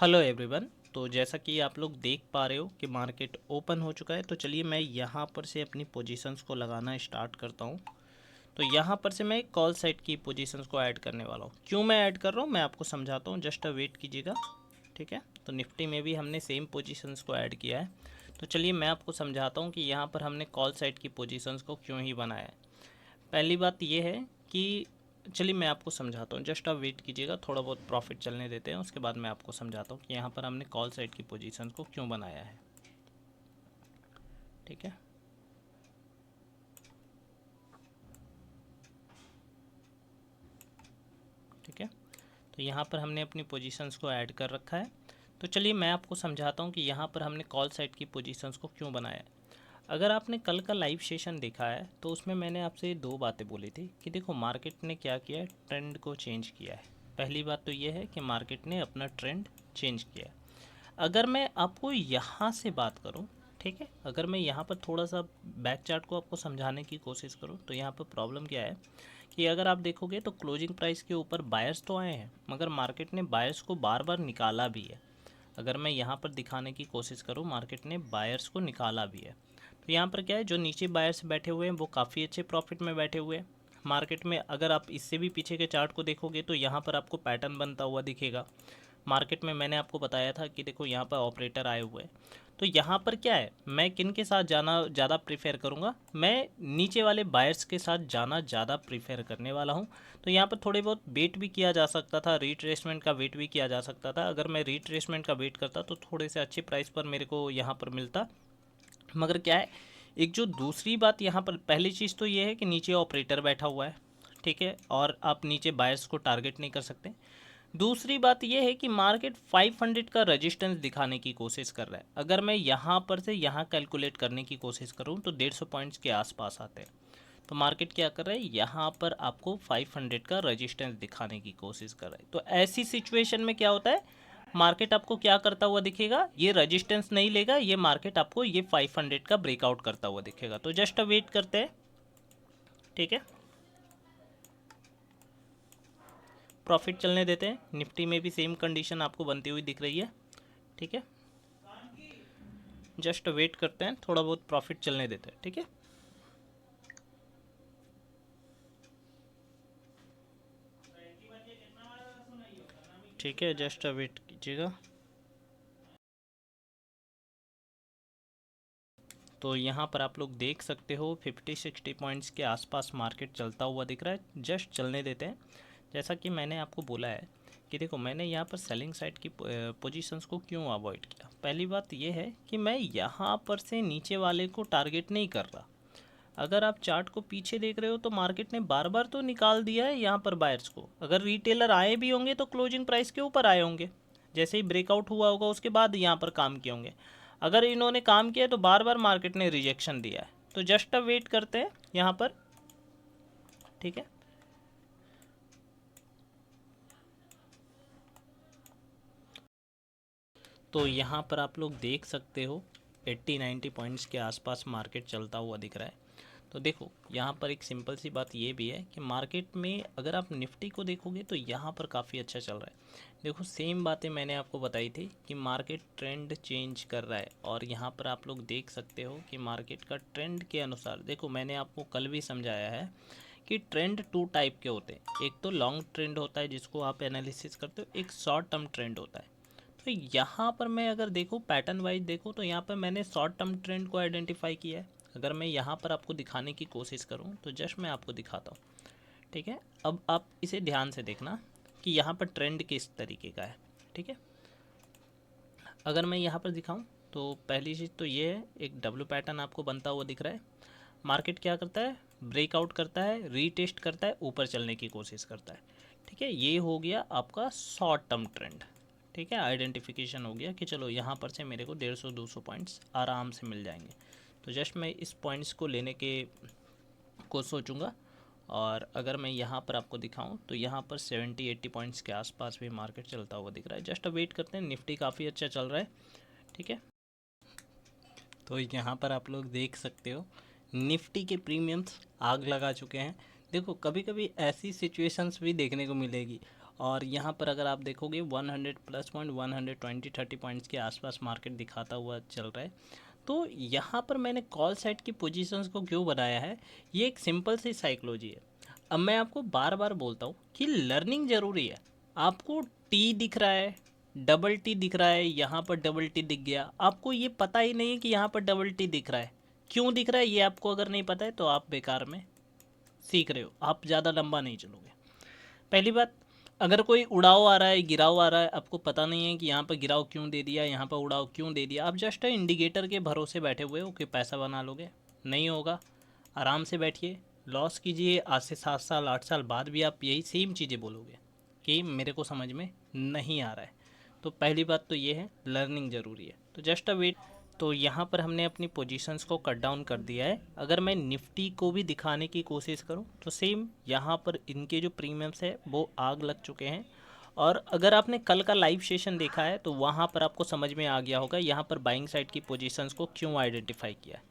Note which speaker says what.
Speaker 1: Hello everyone. तो जैसा कि आप लोग देख पा रहे हो कि मार्केट ओपन हो चुका है, तो चलिए मैं यहाँ पर से अपनी पोजीशंस को लगाना स्टार्ट करता हूँ। तो यहाँ पर से मैं कॉल साइड की पोजीशंस को ऐड करने वाला हूँ। क्यों मैं ऐड कर रहा हूँ मैं आपको समझाता हूँ, जस्ट वेट कीजिएगा। ठीक है, तो निफ्टी में भी हमने सेम पोजीशंस को ऐड किया है। तो चलिए मैं आपको समझाता हूँ कि यहाँ पर हमने कॉल साइड की पोजीशंस को क्यों ही बनाया है। पहली बात ये है कि चलिए मैं आपको समझाता हूँ, जस्ट आप वेट कीजिएगा, थोड़ा बहुत प्रॉफिट चलने देते हैं, उसके बाद मैं आपको समझाता हूँ कि यहाँ पर हमने कॉल साइड की पोजीशन को क्यों बनाया है। ठीक है, ठीक है, तो यहाँ पर हमने अपनी पोजीशंस को ऐड कर रखा है। तो चलिए मैं आपको समझाता हूँ कि यहाँ पर हमने कॉल साइड की पोजीशंस को क्यों बनाया है। अगर आपने कल का लाइव सेशन देखा है तो उसमें मैंने आपसे दो बातें बोली थी कि देखो मार्केट ने क्या किया है, ट्रेंड को चेंज किया है। पहली बात तो ये है कि मार्केट ने अपना ट्रेंड चेंज किया है। अगर मैं आपको यहाँ से बात करूँ, ठीक है, अगर मैं यहाँ पर थोड़ा सा बैक चार्ट को आपको समझाने की कोशिश करूँ तो यहाँ पर प्रॉब्लम क्या है कि अगर आप देखोगे तो क्लोजिंग प्राइस के ऊपर बायर्स तो आए हैं, मगर मार्केट ने बायर्स को बार बार निकाला भी है। अगर मैं यहाँ पर दिखाने की कोशिश करूँ, मार्केट ने बायर्स को निकाला भी है। तो यहाँ पर क्या है, जो नीचे बायर्स बैठे हुए हैं वो काफ़ी अच्छे प्रॉफिट में बैठे हुए हैं। मार्केट में अगर आप इससे भी पीछे के चार्ट को देखोगे तो यहाँ पर आपको पैटर्न बनता हुआ दिखेगा। मार्केट में मैंने आपको बताया था कि देखो यहाँ पर ऑपरेटर आए हुए हैं। तो यहाँ पर क्या है, मैं किन के साथ जाना ज़्यादा प्रीफर करूँगा, मैं नीचे वाले बायर्स के साथ जाना ज़्यादा प्रीफर करने वाला हूँ। तो यहाँ पर थोड़े बहुत वेट भी किया जा सकता था, रिट्रेसमेंट का वेट भी किया जा सकता था। अगर मैं रिट्रेसमेंट का वेट करता तो थोड़े से अच्छे प्राइस पर मेरे को यहाँ पर मिलता। मगर क्या है, एक जो दूसरी बात यहाँ पर, पहली चीज़ तो ये है कि नीचे ऑपरेटर बैठा हुआ है, ठीक है, और आप नीचे बायर्स को टारगेट नहीं कर सकते। दूसरी बात यह है कि मार्केट 500 का रेजिस्टेंस दिखाने की कोशिश कर रहा है। अगर मैं यहाँ पर से यहाँ कैलकुलेट करने की कोशिश करूँ तो 150 पॉइंट्स के आसपास आते हैं। तो मार्केट क्या कर रहा है, यहाँ पर आपको 500 का रेजिस्टेंस दिखाने की कोशिश कर रहा है। तो ऐसी सिचुएशन में क्या होता है, मार्केट आपको क्या करता हुआ दिखेगा, ये रेजिस्टेंस नहीं लेगा, ये मार्केट आपको ये 500 का ब्रेकआउट करता हुआ दिखेगा। तो जस्ट वेट करते हैं। ठीक है, प्रॉफिट चलने देते हैं। निफ्टी में भी सेम कंडीशन आपको बनती हुई दिख रही है। ठीक है, जस्ट वेट करते हैं, थोड़ा बहुत प्रॉफिट चलने देते हैं। ठीक है, ठीक है, जस्ट वेट कीजिएगा। तो यहाँ पर आप लोग देख सकते हो 50-60 पॉइंट्स के आसपास मार्केट चलता हुआ दिख रहा है। जस्ट चलने देते हैं। जैसा कि मैंने आपको बोला है कि देखो मैंने यहाँ पर सेलिंग साइड की पोजीशंस को क्यों अवॉइड किया। पहली बात ये है कि मैं यहाँ पर से नीचे वाले को टारगेट नहीं कर रहा। अगर आप चार्ट को पीछे देख रहे हो तो मार्केट ने बार बार तो निकाल दिया है यहाँ पर बायर्स को। अगर रिटेलर आए भी होंगे तो क्लोजिंग प्राइस के ऊपर आए होंगे, जैसे ही ब्रेकआउट हुआ होगा उसके बाद यहाँ पर काम किए होंगे। अगर इन्होंने काम किया तो बार बार मार्केट ने रिजेक्शन दिया है। तो जस्ट अब वेट करते हैं यहाँ पर। ठीक है, तो यहाँ पर आप लोग देख सकते हो 80-90 पॉइंट्स के आसपास मार्केट चलता हुआ दिख रहा है। तो देखो यहाँ पर एक सिंपल सी बात ये भी है कि मार्केट में अगर आप निफ्टी को देखोगे तो यहाँ पर काफ़ी अच्छा चल रहा है। देखो सेम बातें मैंने आपको बताई थी कि मार्केट ट्रेंड चेंज कर रहा है, और यहाँ पर आप लोग देख सकते हो कि मार्केट का ट्रेंड के अनुसार, देखो मैंने आपको कल भी समझाया है कि ट्रेंड टू टाइप के होते हैं। एक तो लॉन्ग ट्रेंड होता है जिसको आप एनालिसिस करते हो, एक शॉर्ट टर्म ट्रेंड होता है। तो यहाँ पर मैं अगर देखूँ पैटर्न वाइज देखूँ तो यहाँ पर मैंने शॉर्ट टर्म ट्रेंड को आइडेंटिफाई किया है। अगर मैं यहाँ पर आपको दिखाने की कोशिश करूँ तो जस्ट मैं आपको दिखाता हूँ। ठीक है, अब आप इसे ध्यान से देखना कि यहाँ पर ट्रेंड किस तरीके का है। ठीक है, अगर मैं यहाँ पर दिखाऊँ तो पहली चीज़ तो ये है, एक डब्ल्यू पैटर्न आपको बनता हुआ दिख रहा है। मार्केट क्या करता है, ब्रेकआउट करता है, रीटेस्ट करता है, ऊपर चलने की कोशिश करता है। ठीक है, ये हो गया आपका शॉर्ट टर्म ट्रेंड। ठीक है, आइडेंटिफिकेशन हो गया कि चलो यहाँ पर से मेरे को 150-200 पॉइंट्स आराम से मिल जाएंगे। तो जस्ट मैं इस पॉइंट्स को लेने के को सोचूंगा। और अगर मैं यहाँ पर आपको दिखाऊं तो यहाँ पर 70-80 पॉइंट्स के आसपास भी मार्केट चलता हुआ दिख रहा है। जस्ट वेट करते हैं, निफ्टी काफ़ी अच्छा चल रहा है। ठीक है, तो यहाँ पर आप लोग देख सकते हो निफ्टी के प्रीमियम्स आग लगा चुके हैं। देखो कभी कभी ऐसी सिचुएशंस भी देखने को मिलेगी, और यहाँ पर अगर आप देखोगे 100 प्लस पॉइंट 120 30 पॉइंट्स के आसपास मार्केट दिखाता हुआ चल रहा है। तो यहाँ पर मैंने कॉल साइड की पोजीशंस को क्यों बनाया है, ये एक सिंपल सी साइकोलॉजी है। अब मैं आपको बार बार बोलता हूँ कि लर्निंग ज़रूरी है। आपको टी दिख रहा है, डबल टी दिख रहा है, यहाँ पर डबल टी दिख गया, आपको ये पता ही नहीं है कि यहाँ पर डबल टी दिख रहा है, क्यों दिख रहा है ये आपको अगर नहीं पता है तो आप बेकार में सीख रहे हो, आप ज़्यादा लंबा नहीं चलोगे। पहली बात, अगर कोई उड़ाव आ रहा है, गिराव आ रहा है, आपको पता नहीं है कि यहाँ पर गिराव क्यों दे दिया, यहाँ पर उड़ाव क्यों दे दिया, आप जस्ट इंडिकेटर के भरोसे बैठे हुए हो कि पैसा बना लोगे, नहीं होगा। आराम से बैठिए, लॉस कीजिए, आज से 7 साल 8 साल बाद भी आप यही सेम चीज़ें बोलोगे कि मेरे को समझ में नहीं आ रहा है। तो पहली बात तो ये है, लर्निंग ज़रूरी है। तो जस्ट अ वेट। तो यहाँ पर हमने अपनी पोजीशंस को कट डाउन कर दिया है। अगर मैं निफ्टी को भी दिखाने की कोशिश करूँ तो सेम यहाँ पर इनके जो प्रीमियम्स है वो आग लग चुके हैं। और अगर आपने कल का लाइव सेशन देखा है तो वहाँ पर आपको समझ में आ गया होगा यहाँ पर बाइंग साइड की पोजीशंस को क्यों आइडेंटिफाई किया है।